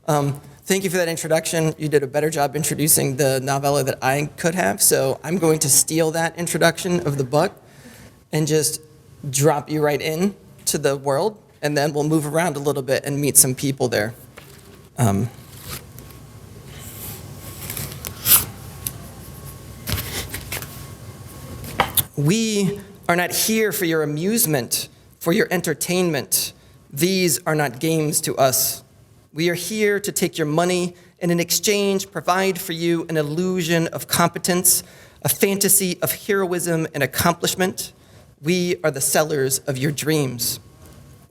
Thank you for that introduction. You did a better job introducing the novella that I could have, so I'm going to steal that introduction of the book and just drop you right in to the world, and then we'll move around a little bit and meet some people there. We are not here for your amusement, for your entertainment. These are not games to us. We are here to take your money and in exchange provide for you an illusion of competence, a fantasy of heroism and accomplishment. We are the sellers of your dreams.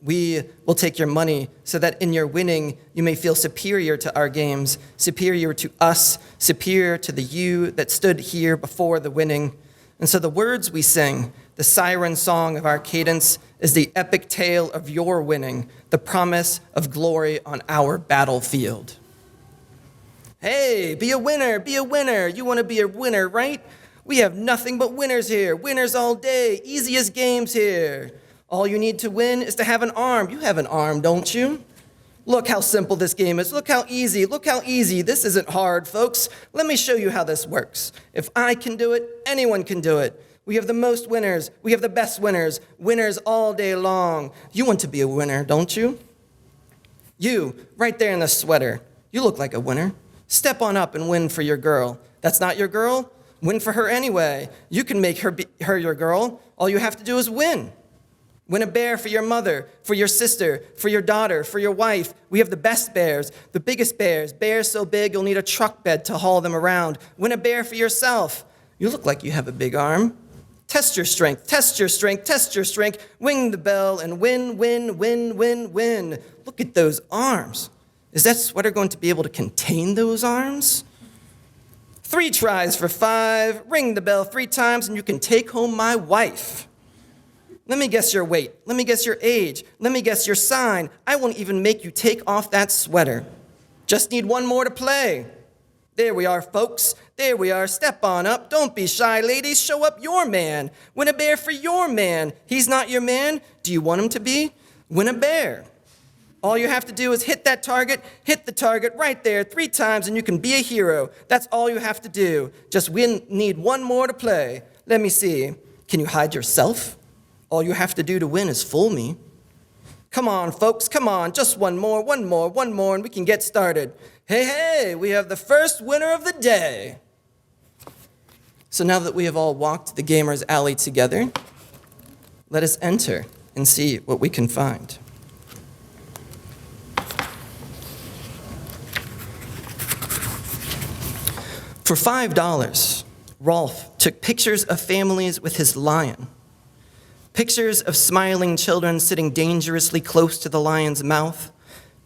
We will take your money so that in your winning you may feel superior to our games, superior to us, superior to the you that stood here before the winning. And so the words we sing, the siren song of our cadence, is the epic tale of your winning, the promise of glory on our battlefield. Hey, be a winner, be a winner. You want to be a winner, right? We have nothing but winners here. Winners all day, easiest games here. All you need to win is to have an arm. You have an arm, don't you? Look how simple this game is. Look how easy. Look how easy. This isn't hard, folks. Let me show you how this works. If I can do it, anyone can do it. We have the most winners. We have the best winners. Winners all day long. You want to be a winner, don't you? You, right there in the sweater. You look like a winner. Step on up and win for your girl. That's not your girl? Win for her anyway. You can make her your girl. All you have to do is win. Win a bear for your mother, for your sister, for your daughter, for your wife. We have the best bears, the biggest bears. Bears so big you'll need a truck bed to haul them around. Win a bear for yourself. You look like you have a big arm. Test your strength, test your strength, test your strength. Ring the bell and win, win, win, win, win. Look at those arms. Is that sweater going to be able to contain those arms? 3 tries for 5. Ring the bell 3 times and you can take home my wife. Let me guess your weight. Let me guess your age. Let me guess your sign. I won't even make you take off that sweater. Just need one more to play. There we are, folks. There we are. Step on up. Don't be shy, ladies. Show up your man. Win a bear for your man. He's not your man. Do you want him to be? Win a bear. All you have to do is hit that target, hit the target right there 3 times, and you can be a hero. That's all you have to do. Just need one more to play. Let me see. Can you hide yourself? All you have to do to win is fool me. Come on, folks, come on. Just one more, and we can get started. Hey, we have the first winner of the day. So now that we have all walked the gamer's alley together, let us enter and see what we can find. For $5, Rolf took pictures of families with his lion. Pictures of smiling children sitting dangerously close to the lion's mouth.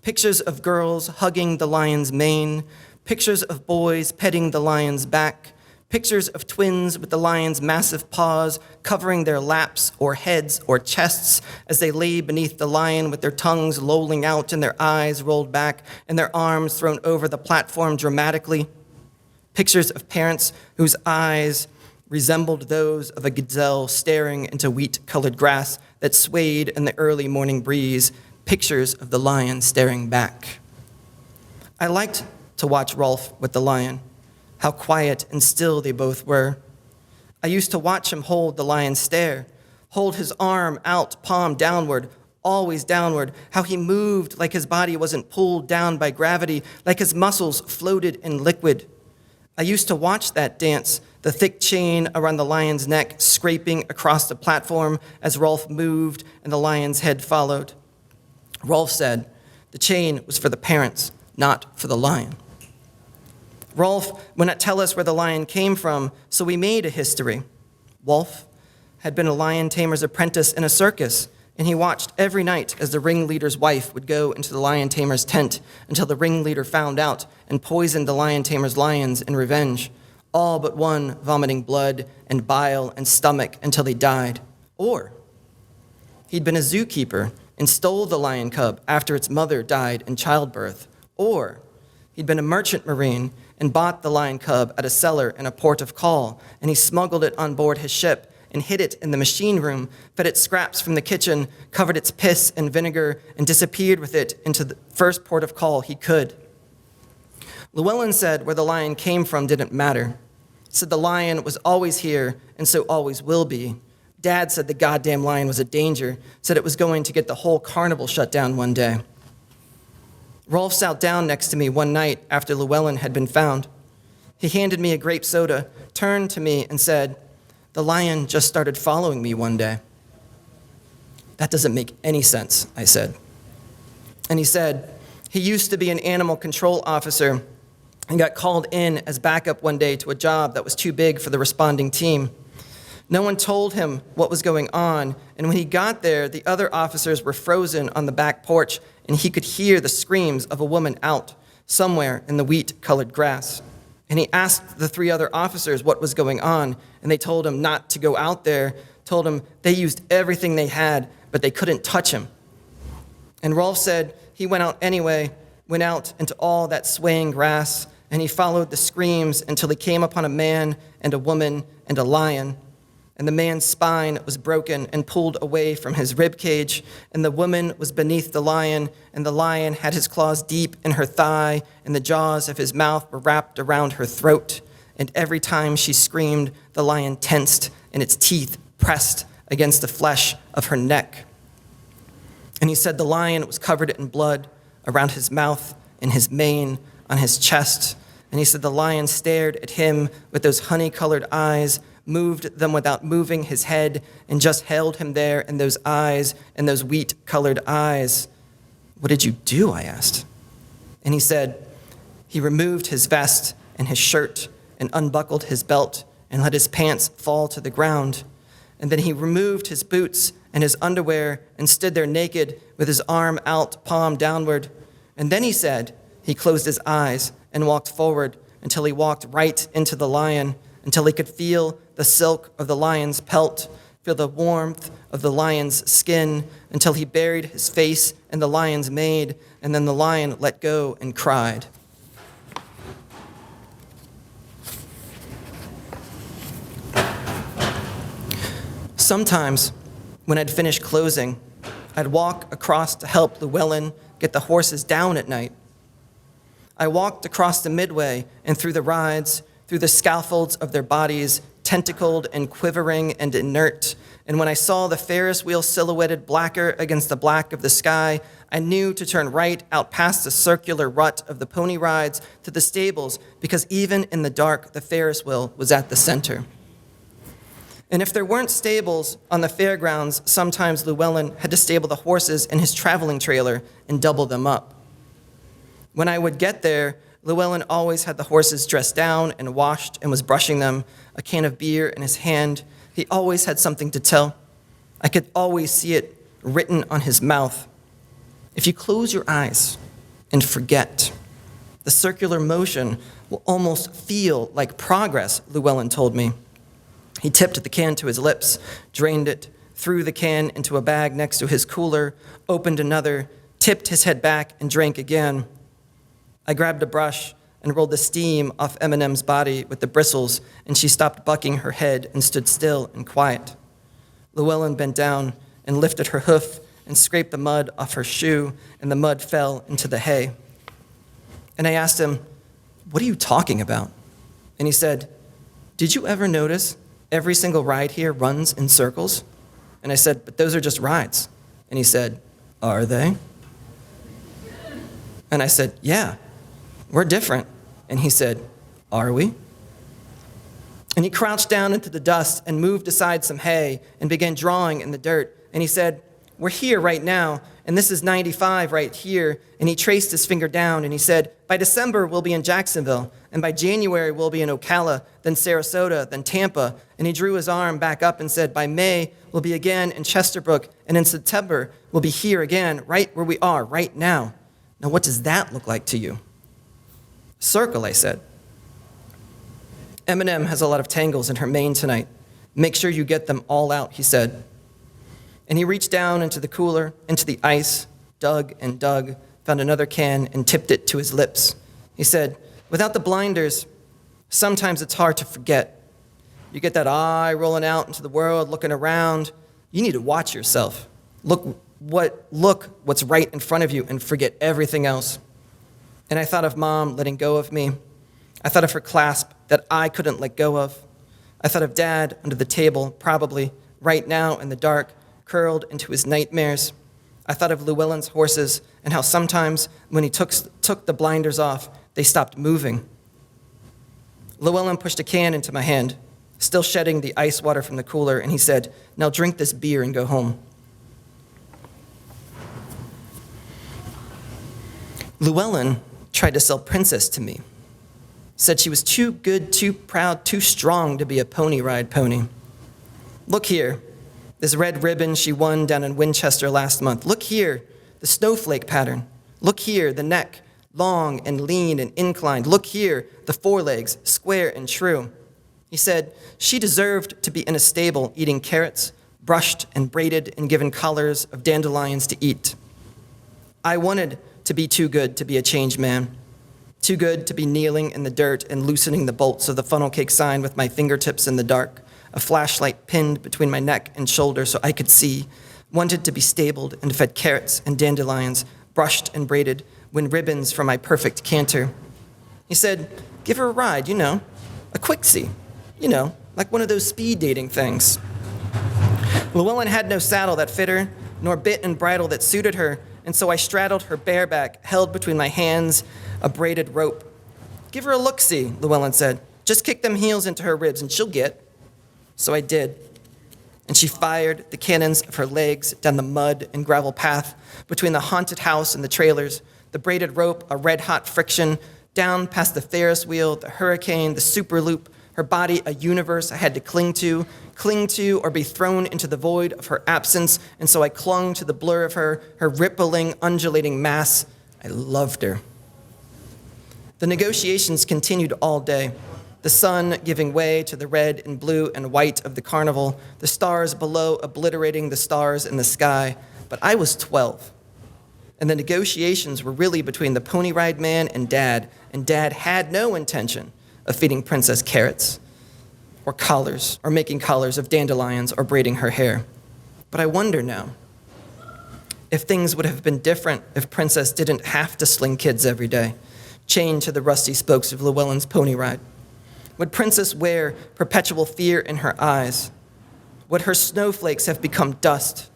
Pictures of girls hugging the lion's mane. Pictures of boys petting the lion's back. Pictures of twins with the lion's massive paws covering their laps or heads or chests as they lay beneath the lion with their tongues lolling out and their eyes rolled back and their arms thrown over the platform dramatically. Pictures of parents whose eyes resembled those of a gazelle staring into wheat-colored grass that swayed in the early morning breeze, pictures of the lion staring back. I liked to watch Rolf with the lion, how quiet and still they both were. I used to watch him hold the lion's stare, hold his arm out, palm downward, always downward, how he moved like his body wasn't pulled down by gravity, like his muscles floated in liquid. I used to watch that dance, the thick chain around the lion's neck scraping across the platform as Rolf moved and the lion's head followed. Rolf said the chain was for the parents, not for the lion. Rolf would not tell us where the lion came from, so we made a history. Rolf had been a lion tamer's apprentice in a circus, and he watched every night as the ringleader's wife would go into the lion tamer's tent until the ringleader found out and poisoned the lion tamer's lions in revenge, all but one vomiting blood and bile and stomach until they died. Or he'd been a zookeeper and stole the lion cub after its mother died in childbirth. Or he'd been a merchant marine and bought the lion cub at a cellar in a port of call, and he smuggled it on board his ship and hid it in the machine room, fed it scraps from the kitchen, covered its piss and vinegar, and disappeared with it into the first port of call he could. Llewellyn said where the lion came from didn't matter. Said the lion was always here and so always will be. Dad said the goddamn lion was a danger, said it was going to get the whole carnival shut down one day. Rolf sat down next to me one night after Llewellyn had been found. He handed me a grape soda, turned to me and said, "The lion just started following me one day." "That doesn't make any sense," I said. And he said, he used to be an animal control officer and got called in as backup one day to a job that was too big for the responding team. No one told him what was going on, and when he got there, the other officers were frozen on the back porch, and he could hear the screams of a woman out somewhere in the wheat-colored grass. And he asked the 3 other officers what was going on, and they told him not to go out there, told him they used everything they had, but they couldn't touch him. And Rolf said he went out anyway, went out into all that swaying grass, and he followed the screams until he came upon a man and a woman and a lion. And the man's spine was broken and pulled away from his rib cage, and the woman was beneath the lion, and the lion had his claws deep in her thigh, and the jaws of his mouth were wrapped around her throat. And every time she screamed, the lion tensed, and its teeth pressed against the flesh of her neck. And he said the lion was covered in blood around his mouth, in his mane, on his chest. And he said the lion stared at him with those honey-colored eyes, moved them without moving his head, and just held him there in those eyes, and those wheat-colored eyes. "What did you do?" I asked. And he said, he removed his vest and his shirt and unbuckled his belt and let his pants fall to the ground. And then he removed his boots and his underwear and stood there naked with his arm out, palm downward. And then he said he closed his eyes and walked forward until he walked right into the lion, until he could feel the silk of the lion's pelt, feel the warmth of the lion's skin, until he buried his face in the lion's mane, and then the lion let go and cried. Sometimes, when I'd finished closing, I'd walk across to help Llewellyn get the horses down at night. I walked across the midway and through the rides, through the scaffolds of their bodies, tentacled and quivering and inert. And when I saw the Ferris wheel silhouetted blacker against the black of the sky, I knew to turn right out past the circular rut of the pony rides to the stables, because even in the dark, the Ferris wheel was at the center. And if there weren't stables on the fairgrounds, sometimes Llewellyn had to stable the horses in his traveling trailer and double them up. When I would get there, Llewellyn always had the horses dressed down and washed and was brushing them, a can of beer in his hand. He always had something to tell. I could always see it written on his mouth. If you close your eyes and forget, the circular motion will almost feel like progress, Llewellyn told me. He tipped the can to his lips, drained it, threw the can into a bag next to his cooler, opened another, tipped his head back, and drank again. I grabbed a brush and rolled the steam off Eminem's body with the bristles, and she stopped bucking her head and stood still and quiet. Llewellyn bent down and lifted her hoof and scraped the mud off her shoe, and the mud fell into the hay. And I asked him, "What are you talking about?" And he said, "Did you ever notice every single ride here runs in circles?" And I said, "But those are just rides." And he said, "Are they?" And I said, "Yeah, we're different." And he said, "Are we?" And he crouched down into the dust and moved aside some hay and began drawing in the dirt. And he said, "We're here right now, and this is 95 right here." And he traced his finger down, and he said, "By December, we'll be in Jacksonville, and by January, we'll be in Ocala, then Sarasota, then Tampa." And he drew his arm back up and said, "By May, we'll be again in Chesterbrook, and in September, we'll be here again, right where we are right now. Now, what does that look like to you?" "Circle," I said. "Eminem has a lot of tangles in her mane tonight. Make sure you get them all out," he said. And he reached down into the cooler, into the ice, dug and dug, found another can and tipped it to his lips. He said, "Without the blinders, sometimes it's hard to forget. You get that eye rolling out into the world, looking around. You need to watch yourself. Look what's right in front of you and forget everything else." And I thought of Mom letting go of me. I thought of her clasp that I couldn't let go of. I thought of Dad under the table, probably, right now in the dark, curled into his nightmares. I thought of Llewellyn's horses and how sometimes when he took the blinders off, they stopped moving. Llewellyn pushed a can into my hand, still shedding the ice water from the cooler, and he said, "Now drink this beer and go home." Llewellyn tried to sell Princess to me. Said she was too good, too proud, too strong to be a pony ride pony. Look here, this red ribbon she won down in Winchester last month. Look here, the snowflake pattern. Look here, the neck, long and lean and inclined. Look here, the forelegs, square and true. He said she deserved to be in a stable eating carrots, brushed and braided and given collars of dandelions to eat. I wanted to be too good to be a changed man. Too good to be kneeling in the dirt and loosening the bolts of the funnel cake sign with my fingertips in the dark, a flashlight pinned between my neck and shoulder so I could see. Wanted to be stabled and fed carrots and dandelions, brushed and braided, win ribbons for my perfect canter. He said, give her a ride, a quixie, like one of those speed dating things. Llewellyn had no saddle that fit her, nor bit and bridle that suited her, and so I straddled her bareback, held between my hands a braided rope. Give her a look-see, Llewellyn said. Just kick them heels into her ribs and she'll get. So I did. And she fired the cannons of her legs down the mud and gravel path between the haunted house and the trailers, the braided rope a red-hot friction, down past the Ferris wheel, the hurricane, the super loop, her body a universe I had to cling to or be thrown into the void of her absence, and so I clung to the blur of her rippling, undulating mass. I loved her. The negotiations continued all day, the sun giving way to the red and blue and white of the carnival, the stars below obliterating the stars in the sky. But I was 12, and the negotiations were really between the pony ride man and Dad had no intention of feeding Princess carrots or collars or making collars of dandelions or braiding her hair. But I wonder now if things would have been different if Princess didn't have to sling kids every day, chained to the rusty spokes of Llewellyn's pony ride. Would Princess wear perpetual fear in her eyes? Would her snowflakes have become dust?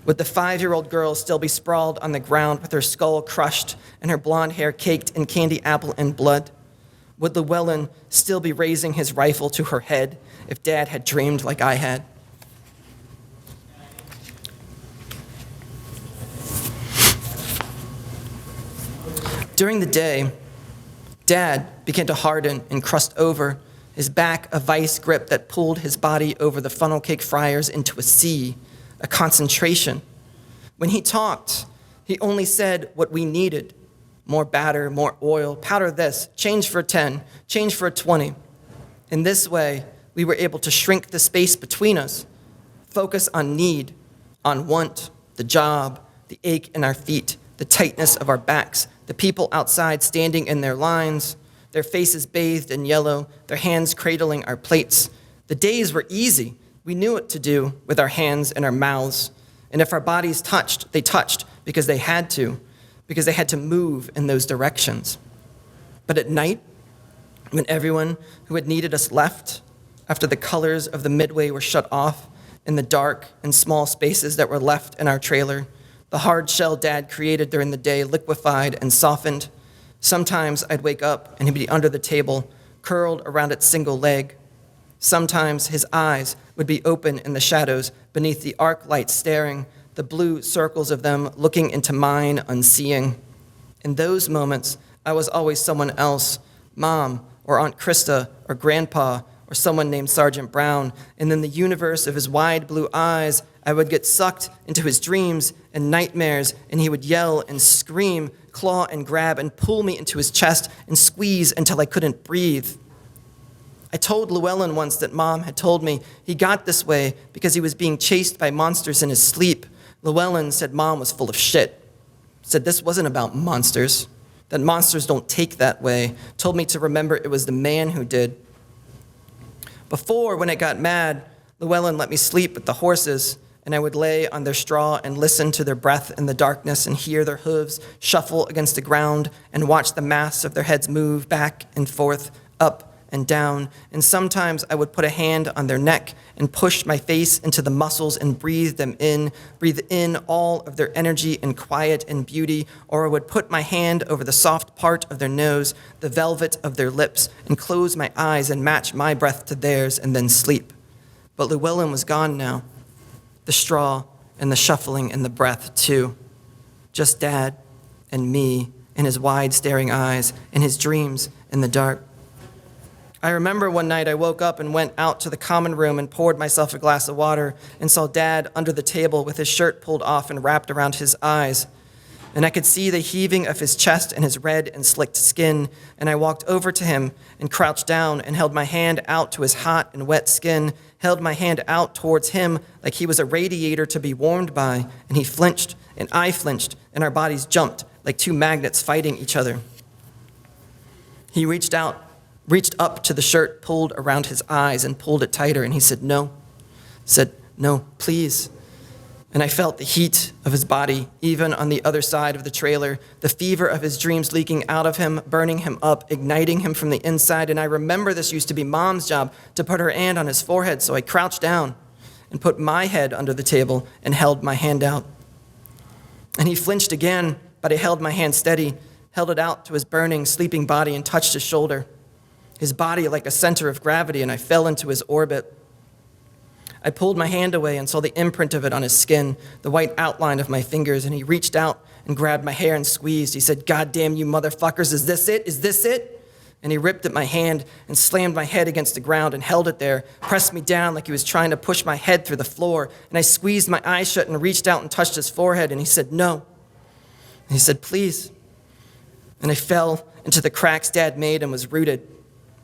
Would the 5-year-old girl still be sprawled on the ground with her skull crushed and her blonde hair caked in candy apple and blood? Would Llewellyn still be raising his rifle to her head if Dad had dreamed like I had? During the day, Dad began to harden and crust over, his back a vice grip that pulled his body over the funnel cake fryers into a sea, a concentration. When he talked, he only said what we needed. More batter, more oil, powder this, change for 10, change for 20. In this way, we were able to shrink the space between us, focus on need, on want, the job, the ache in our feet, the tightness of our backs, the people outside standing in their lines, their faces bathed in yellow, their hands cradling our plates. The days were easy. We knew what to do with our hands and our mouths. And if our bodies touched, they touched because they had to move in those directions. But at night, when everyone who had needed us left, after the colors of the midway were shut off in the dark and small spaces that were left in our trailer, the hard shell Dad created during the day liquefied and softened. Sometimes I'd wake up and he'd be under the table, curled around its single leg. Sometimes his eyes would be open in the shadows beneath the arc light staring, the blue circles of them looking into mine unseeing. In those moments, I was always someone else, Mom or Aunt Krista or Grandpa or someone named Sergeant Brown, and in the universe of his wide blue eyes, I would get sucked into his dreams and nightmares, and he would yell and scream, claw and grab, and pull me into his chest and squeeze until I couldn't breathe. I told Llewellyn once that Mom had told me he got this way because he was being chased by monsters in his sleep. Llewellyn said Mom was full of shit. Said this wasn't about monsters, that monsters don't take that way. Told me to remember it was the man who did. Before, when I got mad, Llewellyn let me sleep with the horses, and I would lay on their straw and listen to their breath in the darkness and hear their hooves shuffle against the ground and watch the mass of their heads move back and forth, up and down. And sometimes I would put a hand on their neck and push my face into the muscles and breathe in all of their energy and quiet and beauty, or I would put my hand over the soft part of their nose, the velvet of their lips, and close my eyes and match my breath to theirs and then sleep. But Llewellyn was gone now. The straw and the shuffling and the breath too. Just Dad and me and his wide staring eyes and his dreams in the dark. I remember one night I woke up and went out to the common room and poured myself a glass of water and saw Dad under the table with his shirt pulled off and wrapped around his eyes. And I could see the heaving of his chest and his red and slicked skin. And I walked over to him and crouched down and held my hand out to his hot and wet skin, held my hand out towards him like he was a radiator to be warmed by. And he flinched, and I flinched, and our bodies jumped like two magnets fighting each other. He reached up to the shirt pulled around his eyes and pulled it tighter, and he said, "No." Said, "No, please." And I felt the heat of his body, even on the other side of the trailer, the fever of his dreams leaking out of him, burning him up, igniting him from the inside. And I remember this used to be Mom's job, to put her hand on his forehead, so I crouched down and put my head under the table and held my hand out. And he flinched again, but I held my hand steady, held it out to his burning, sleeping body and touched his shoulder. His body like a center of gravity, and I fell into his orbit. I pulled my hand away and saw the imprint of it on his skin, the white outline of my fingers, and he reached out and grabbed my hair and squeezed. He said, "God damn you motherfuckers, is this it? Is this it?" And he ripped at my hand and slammed my head against the ground and held it there, pressed me down like he was trying to push my head through the floor. And I squeezed my eyes shut and reached out and touched his forehead, and he said, "No." And he said, "Please." And I fell into the cracks Dad made and was rooted.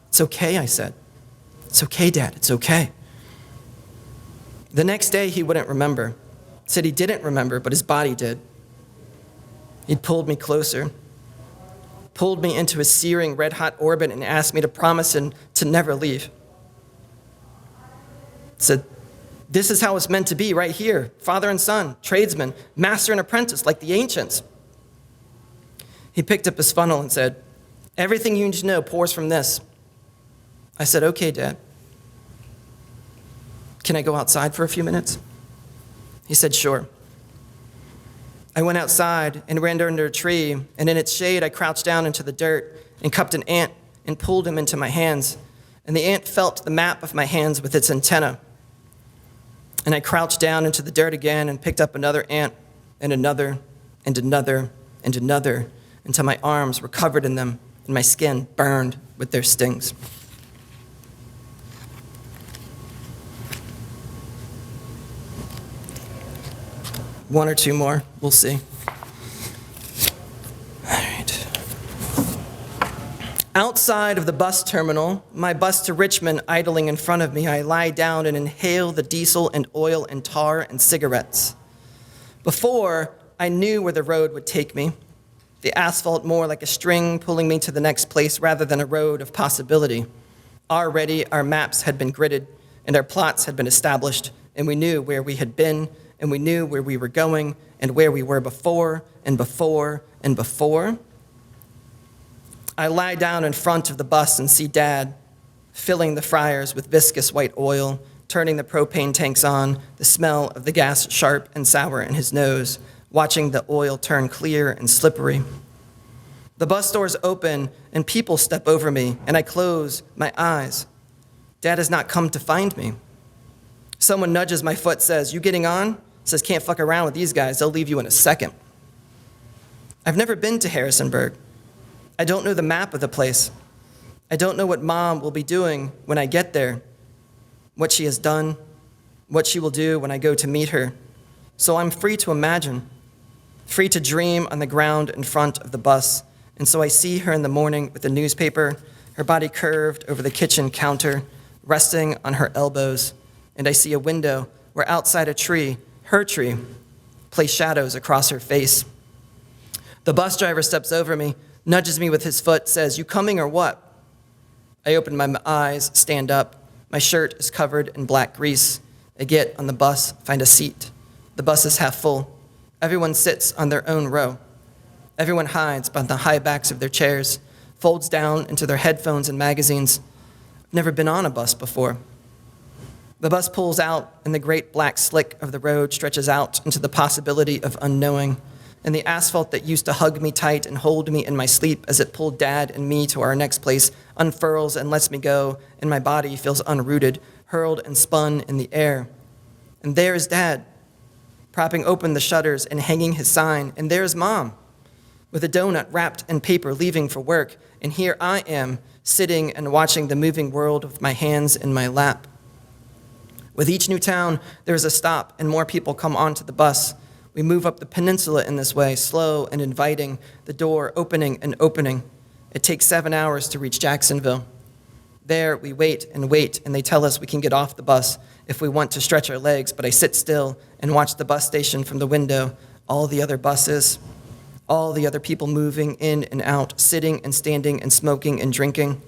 "It's okay," I said. "It's okay, Dad, it's okay." The next day, he wouldn't remember. Said he didn't remember, but his body did. He'd pulled me closer, pulled me into his searing red-hot orbit and asked me to promise him to never leave. Said, "This is how it's meant to be right here, father and son, tradesman, master and apprentice, like the ancients." He picked up his funnel and said, "Everything you need to know pours from this." I said, "Okay, Dad. Can I go outside for a few minutes?" He said, "Sure." I went outside and ran under a tree, and in its shade I crouched down into the dirt and cupped an ant and pulled him into my hands. And the ant felt the map of my hands with its antenna. And I crouched down into the dirt again and picked up another ant and another and another and another until my arms were covered in them and my skin burned with their stings. One or two more, we'll see. All right. Outside of the bus terminal, my bus to Richmond idling in front of me, I lie down and inhale the diesel and oil and tar and cigarettes. Before, I knew where the road would take me, the asphalt more like a string pulling me to the next place rather than a road of possibility. Already, our maps had been gridded and our plots had been established, and we knew where we had been, and we knew where we were going and where we were before and before and before. I lie down in front of the bus and see Dad filling the fryers with viscous white oil, turning the propane tanks on, the smell of the gas sharp and sour in his nose, watching the oil turn clear and slippery. The bus doors open and people step over me, and I close my eyes. Dad has not come to find me. Someone nudges my foot, says, "You getting on?" Says, "Can't fuck around with these guys. They'll leave you in a second." I've never been to Harrisonburg. I don't know the map of the place. I don't know what Mom will be doing when I get there, what she has done, what she will do when I go to meet her. So I'm free to imagine, free to dream on the ground in front of the bus. And so I see her in the morning with the newspaper, her body curved over the kitchen counter, resting on her elbows. And I see a window where outside a tree, her tree, plays shadows across her face. The bus driver steps over me, nudges me with his foot, says, "You coming or what?" I open my eyes, stand up. My shirt is covered in black grease. I get on the bus, find a seat. The bus is half full. Everyone sits on their own row. Everyone hides behind the high backs of their chairs, folds down into their headphones and magazines. I've never been on a bus before. The bus pulls out, and the great black slick of the road stretches out into the possibility of unknowing, and the asphalt that used to hug me tight and hold me in my sleep as it pulled Dad and me to our next place unfurls and lets me go, and my body feels unrooted, hurled and spun in the air. And there is Dad, propping open the shutters and hanging his sign, and there's Mom, with a donut wrapped in paper leaving for work, and here I am, sitting and watching the moving world with my hands in my lap. With each new town, there is a stop, and more people come onto the bus. We move up the peninsula in this way, slow and inviting, the door opening and opening. It takes 7 hours to reach Jacksonville. There, we wait, and they tell us we can get off the bus if we want to stretch our legs, but I sit still and watch the bus station from the window, all the other buses, all the other people moving in and out, sitting and standing and smoking and drinking.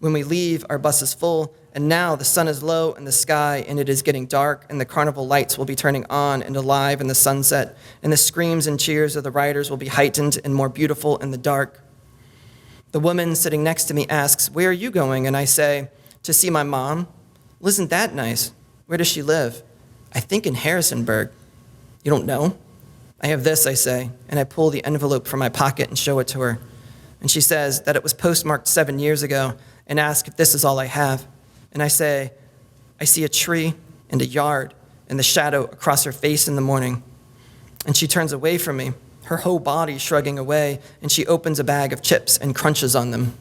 When we leave, our bus is full, and now the sun is low in the sky, and it is getting dark, and the carnival lights will be turning on and alive in the sunset, and the screams and cheers of the riders will be heightened and more beautiful in the dark. The woman sitting next to me asks, "Where are you going?" And I say, "To see my mom." "Well, isn't that nice? Where does she live?" "I think in Harrisonburg." "You don't know?" "I have this," I say, and I pull the envelope from my pocket and show it to her. And she says that it was postmarked 7 years ago and asks if this is all I have. And I say, "I see a tree and a yard and the shadow across her face in the morning." And she turns away from me, her whole body shrugging away, and she opens a bag of chips and crunches on them.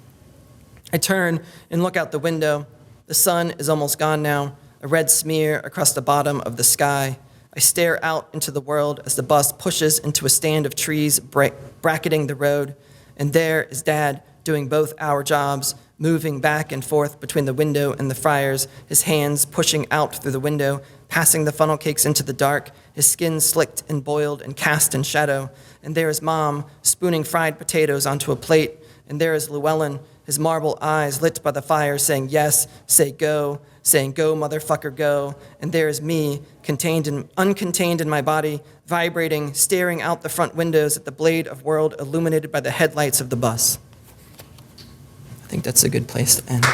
I turn and look out the window. The sun is almost gone now, a red smear across the bottom of the sky. I stare out into the world as the bus pushes into a stand of trees bracketing the road, and there is Dad doing both our jobs, moving back and forth between the window and the fryers, his hands pushing out through the window, passing the funnel cakes into the dark, his skin slicked and boiled and cast in shadow. And there is Mom spooning fried potatoes onto a plate, and there is Llewellyn, his marble eyes lit by the fire, saying yes, say go, saying go, motherfucker, go. And there is me, contained and uncontained in my body, vibrating, staring out the front windows at the blade of world illuminated by the headlights of the bus. I think that's a good place to end.